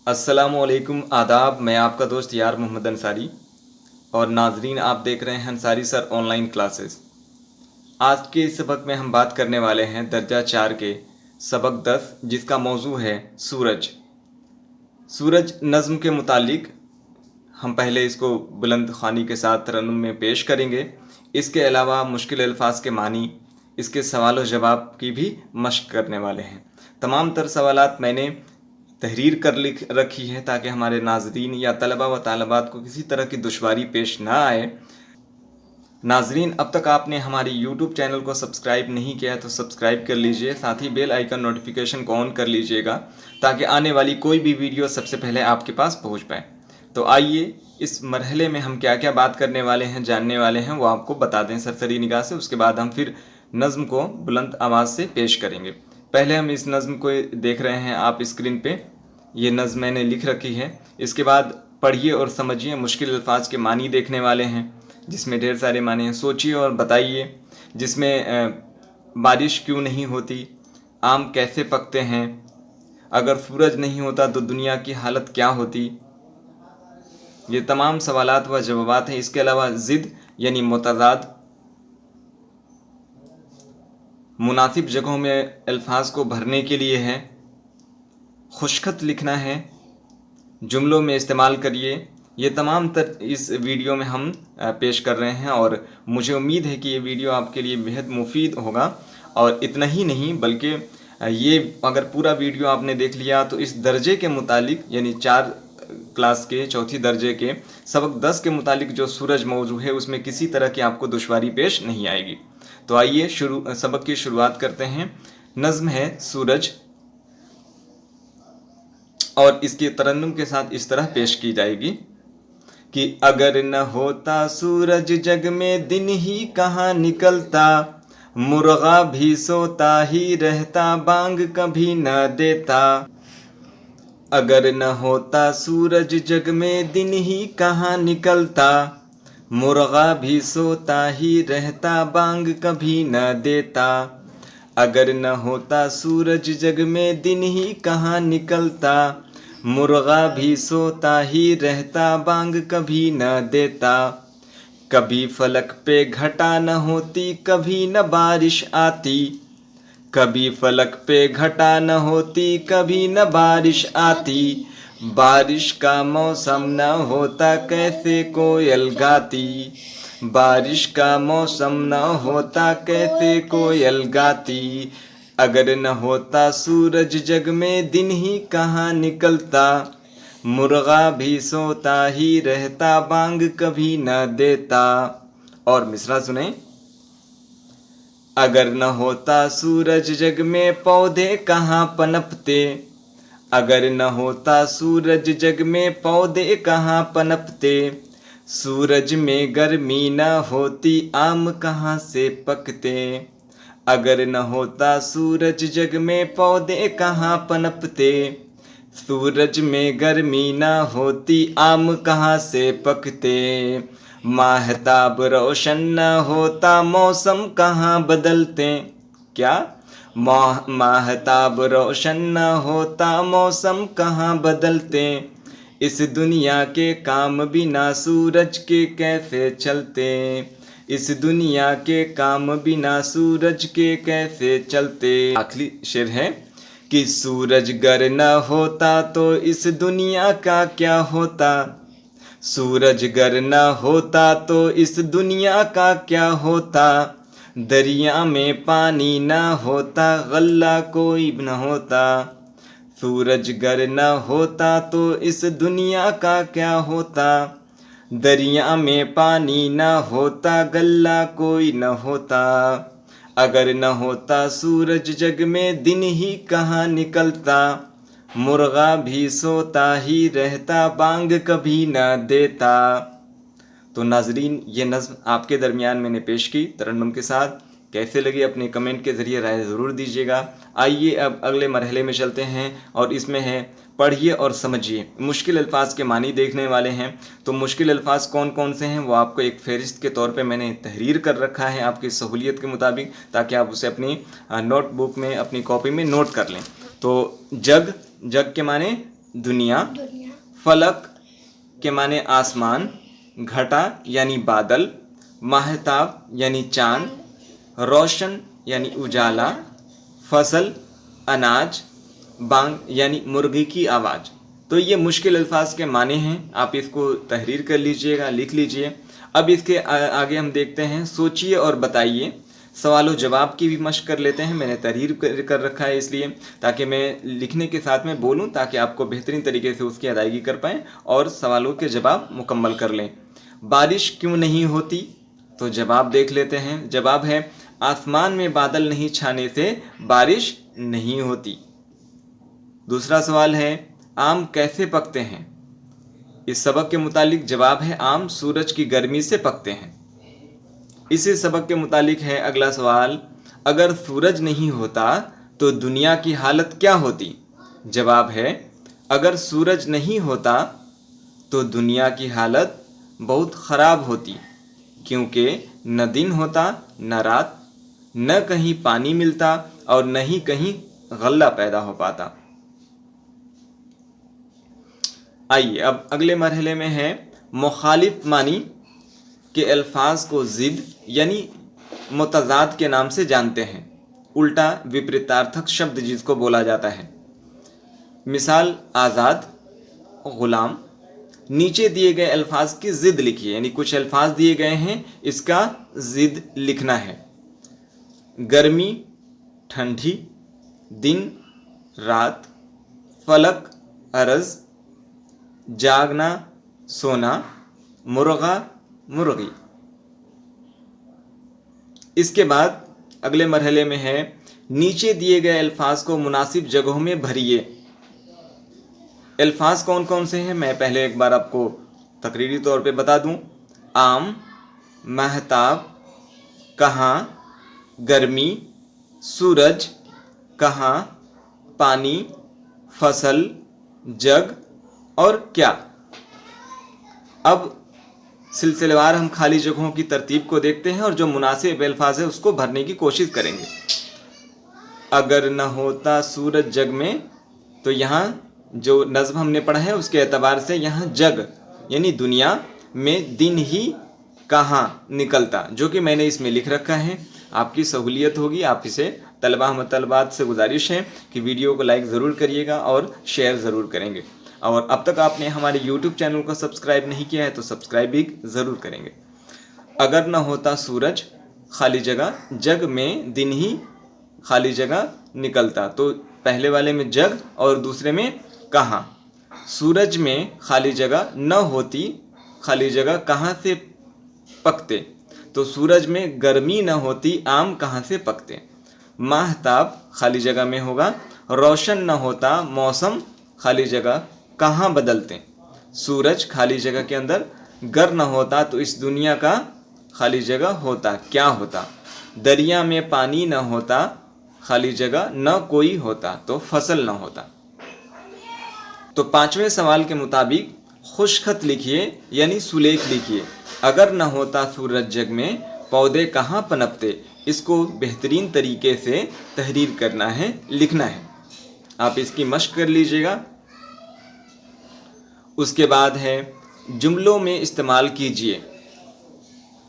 अस्सलामुअलैकुम आदाब। मैं आपका दोस्त यार मोहम्मद अंसारी और नाजरीन आप देख रहे हैं अंसारी सर ऑनलाइन क्लासेस। आज के इस सबक में हम बात करने वाले हैं दर्जा 4 के सबक 10 जिसका मौजू है सूरज। सूरज नज़्म के मुतालिक हम पहले इसको बुलंद ख़्वानी के साथ तरन्नुम में पेश करेंगे। इसके अलावा मुश्किल अल्फाज के मानी, इसके सवाल और जवाब की भी मश्क करने वाले हैं। तमाम तर सवालात मैंने तहरीर कर लिख रखी है ताकि हमारे नाजरीन या तलबा व तालबात को किसी तरह की दुश्वारी पेश ना आए। नाजरीन, अब तक आपने हमारी यूट्यूब चैनल को सब्सक्राइब नहीं किया है तो सब्सक्राइब कर लीजिए, साथ ही बेल आइकन नोटिफिकेशन को ऑन कर लीजिएगा ताकि आने वाली कोई भी वीडियो सबसे पहले आपके पास पहुंच पाए। तो आइए इस मरहले में हम क्या क्या बात करने वाले हैं, जानने वाले हैं, वो आपको बता दें सरसरी निगाह से। उसके बाद हम फिर नज़्म को बुलंद आवाज़ से पेश करेंगे। पहले हम इस नज़्म को देख रहे हैं आप स्क्रीन पे, ये नज़्म मैंने लिख रखी है। इसके बाद पढ़िए और समझिए, मुश्किल अल्फाज के मानी देखने वाले हैं जिसमें ढेर सारे मानी हैं। सोचिए और बताइए, जिसमें बारिश क्यों नहीं होती, आम कैसे पकते हैं, अगर सूरज नहीं होता तो दुनिया की हालत क्या होती। ये तमाम सवालात व जवाबात हैं। इसके अलावा ज़िद यानी मुतज़ाद, मुनासिब जगहों में अल्फाज को भरने के लिए है, खुशखत लिखना है, जुमलों में इस्तेमाल करिए। ये तमाम तर इस वीडियो में हम पेश कर रहे हैं और मुझे उम्मीद है कि ये वीडियो आपके लिए बेहद मुफीद होगा। और इतना ही नहीं बल्कि ये अगर पूरा वीडियो आपने देख लिया तो इस दर्जे के मुतालिक यानी 4 क्लास के चौथी दर्जे के सबक 10 के मुतालिक जो सूरज मौजू है उसमें किसी तरह की आपको दुश्वारी पेश नहीं आएगी। तो आइए सबक की शुरुआत करते हैं। नज़्म है सूरज और इसके तरन्नुम के साथ इस तरह पेश की जाएगी कि अगर न होता सूरज जग में दिन ही कहाँ निकलता, मुर्गा भी सोता ही रहता बांग कभी न देता। अगर न होता सूरज जग में दिन ही कहाँ निकलता, मुर्गा भी सोता ही रहता बांग कभी न देता। अगर न होता सूरज जग में दिन ही कहाँ निकलता, मुर्गा भी सोता ही रहता बांग कभी न देता। कभी फलक पे घटा न होती कभी न बारिश आती, कभी फलक पे घटा न होती कभी न बारिश आती। बारिश का मौसम न होता कैसे कोयल गाती, बारिश का मौसम न होता कैसे कोयल गाती। अगर न होता सूरज जग में दिन ही कहाँ निकलता, मुर्गा भी सोता ही रहता बांग कभी न देता। और मिसरा सुने। अगर न होता सूरज जग में पौधे कहाँ पनपते, अगर न होता सूरज जग में पौधे कहाँ पनपते। सूरज में गर्मी न होती आम कहाँ से पकते, अगर न होता सूरज जग में पौधे कहाँ पनपते। सूरज में गर्मी न होती आम कहाँ से पकते। माहताब रोशन न होता मौसम कहाँ बदलते। क्या? माहताब रोशन न होता मौसम कहाँ बदलते। इस दुनिया के काम बिना सूरज के कैसे चलते, इस दुनिया के काम बिना सूरज के कैसे चलते। आखिरी शेर है कि सूरज गर न होता तो इस दुनिया का क्या होता, सूरज गर न होता तो इस दुनिया का क्या होता। दरिया में पानी न होता गल्ला कोई न होता, सूरज गर न होता तो इस दुनिया का क्या होता। दरिया में पानी न होता गल्ला कोई न होता। अगर न होता सूरज जग में दिन ही कहाँ निकलता, मुर्गा भी सोता ही रहता बांग कभी न देता। तो नाजरीन, ये नज़्म आपके दरमियान मैंने पेश की तरन्नुम के साथ। कैसे लगी अपने कमेंट के ज़रिए राय ज़रूर दीजिएगा। आइए अब अगले मरहले में चलते हैं और इसमें है पढ़िए और समझिए। मुश्किल अल्फाज के मानी देखने वाले हैं। तो मुश्किल अल्फाज कौन कौन से हैं वो आपको एक फ़हरिस्त के तौर पे मैंने तहरीर कर रखा है आपकी सहूलियत के मुताबिक, ताकि आप उसे अपनी नोटबुक में अपनी कॉपी में नोट कर लें। तो जग, जग के माने दुनिया, फलक के माने आसमान, घटा यानी बादल, महताब यानी चांद, रोशन यानी उजाला, फसल अनाज, बांग यानी मुर्गी की आवाज़। तो ये मुश्किल अल्फाज के माने हैं, आप इसको तहरीर कर लीजिएगा, लिख लीजिए। अब इसके आगे हम देखते हैं सोचिए और बताइए। सवालों जवाब की भी मशक कर लेते हैं। मैंने तहरीर कर रखा है इसलिए ताकि मैं लिखने के साथ में बोलूं, ताकि आपको बेहतरीन तरीके से उसकी अदायगी कर पाएँ और सवालों के जवाब मुकम्मल कर लें। बारिश क्यों नहीं होती? तो जवाब देख लेते हैं। जवाब है आसमान में बादल नहीं छाने से बारिश नहीं होती। दूसरा सवाल है आम कैसे पकते हैं? इस सबक के मुतालिक जवाब है आम सूरज की गर्मी से पकते हैं। इसी सबक के मुतालिक है अगला सवाल, अगर सूरज नहीं होता तो दुनिया की हालत क्या होती? जवाब है अगर सूरज नहीं होता तो दुनिया की हालत बहुत ख़राब होती, क्योंकि न दिन होता न रात, न कहीं पानी मिलता और न ही कहीं गल्ला पैदा हो पाता। आइए अब अगले मरहले में है मुखालिफ मानी के अल्फाज को ज़िद यानी मुतज़ाद के नाम से जानते हैं। उल्टा विपरीतार्थक शब्द जिसको बोला जाता है। मिसाल आज़ाद, ग़ुलाम। नीचे दिए गए अल्फाज की ज़िद लिखिए, यानी कुछ अल्फाज दिए गए हैं, इसका ज़िद लिखना है। गर्मी ठंडी, दिन रात, फलक अरज़, जागना सोना, मुर्गा मुर्गी। इसके बाद अगले मरहले में है नीचे दिए गए अल्फाज को मुनासिब जगहों में भरिए। अल्फाज कौन कौन से हैं मैं पहले एक बार आपको तकरीरी तौर पे बता दूं। आम, महताब, कहाँ, गर्मी, सूरज, कहाँ, पानी, फसल, जग और क्या। अब सिलसिलेवार हम खाली जगहों की तरतीब को देखते हैं और जो मुनासिब अल्फाज है उसको भरने की कोशिश करेंगे। अगर न होता सूरज जग में, तो यहाँ जो नज़्म हमने पढ़ा है उसके एतबार से यहाँ जग यानी दुनिया में दिन ही कहाँ निकलता, जो कि मैंने इसमें लिख रखा है। आपकी सहूलियत होगी, आप इसे तलबा मतलबात से गुजारिश है कि वीडियो को लाइक ज़रूर करिएगा और शेयर ज़रूर करेंगे। और अब तक आपने हमारे YouTube चैनल को सब्सक्राइब नहीं किया है तो सब्सक्राइब भी ज़रूर करेंगे। अगर न होता सूरज खाली जगह, जग में दिन ही खाली जगह निकलता। तो पहले वाले में जग और दूसरे में कहाँ। सूरज में खाली जगह न होती, खाली जगह कहाँ से पकते। तो सूरज में गर्मी न होती, आम कहाँ से पकते। महताब खाली जगह में होगा। रोशन न होता, मौसम खाली जगह कहाँ बदलते। सूरज खाली जगह के अंदर गर न होता तो इस दुनिया का खाली जगह होता क्या होता। दरिया में पानी न होता, खाली जगह न कोई होता तो फसल न होता। तो पांचवें सवाल के मुताबिक खुशखत लिखिए यानी सुलेख लिखिए। अगर न होता सूरज जग में पौधे कहाँ पनपते। इसको बेहतरीन तरीके से तहरीर करना है, लिखना है। आप इसकी मशक कर लीजिएगा। उसके बाद है जुमलों में इस्तेमाल कीजिए।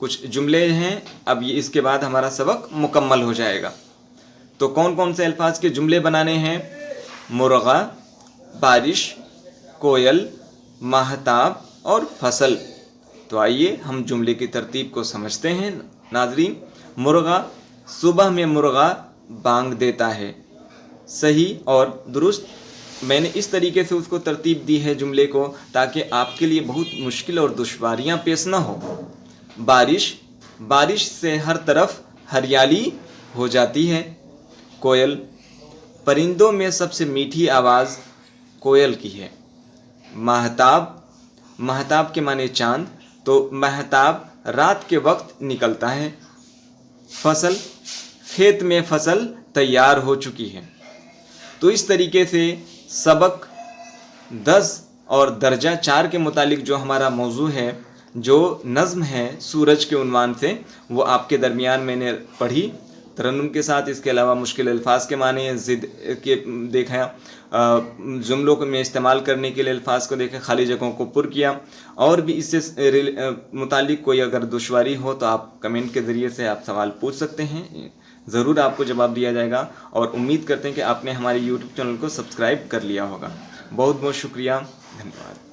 कुछ जुमले हैं, अब ये इसके बाद हमारा सबक मुकम्मल हो जाएगा। तो कौन कौन से अल्फाज के जुमले बनाने हैं? मुर्गा, बारिश, कोयल, महताब और फसल। तो आइए हम जुमले की तरतीब को समझते हैं नाजरीन। मुर्गा, सुबह में मुर्गा बांग देता है। सही और दुरुस्त। मैंने इस तरीके से उसको तरतीब दी है जुमले को ताकि आपके लिए बहुत मुश्किल और दुश्वारियाँ पेश ना हो। बारिश, बारिश से हर तरफ हरियाली हो जाती है। कोयल, परिंदों में सबसे मीठी आवाज़ कोयल की है। महताब, महताब के माने चाँद, तो महताब रात के वक्त निकलता है। फसल, खेत में फसल तैयार हो चुकी है। तो इस तरीके से सबक 10 और दर्जा 4 के मुतालिक जो हमारा मौजू है, जो नज़्म है सूरज के उन्वान से, वो आपके दरमियान मैंने पढ़ी। तरन्नुम के साथ। इसके अलावा मुश्किल अल्फाज के माने ज़िद के देखा, जुमलों को में इस्तेमाल करने के लिए अल्फाज को देखा, खाली जगहों को पुर किया। और भी इससे मुतालिक कोई अगर दुश्वारी हो तो आप कमेंट के ज़रिए से आप सवाल पूछ सकते हैं, ज़रूर आपको जवाब दिया जाएगा। और उम्मीद करते हैं कि आपने हमारे यूट्यूब चैनल को सब्सक्राइब कर लिया होगा। बहुत बहुत शुक्रिया, धन्यवाद।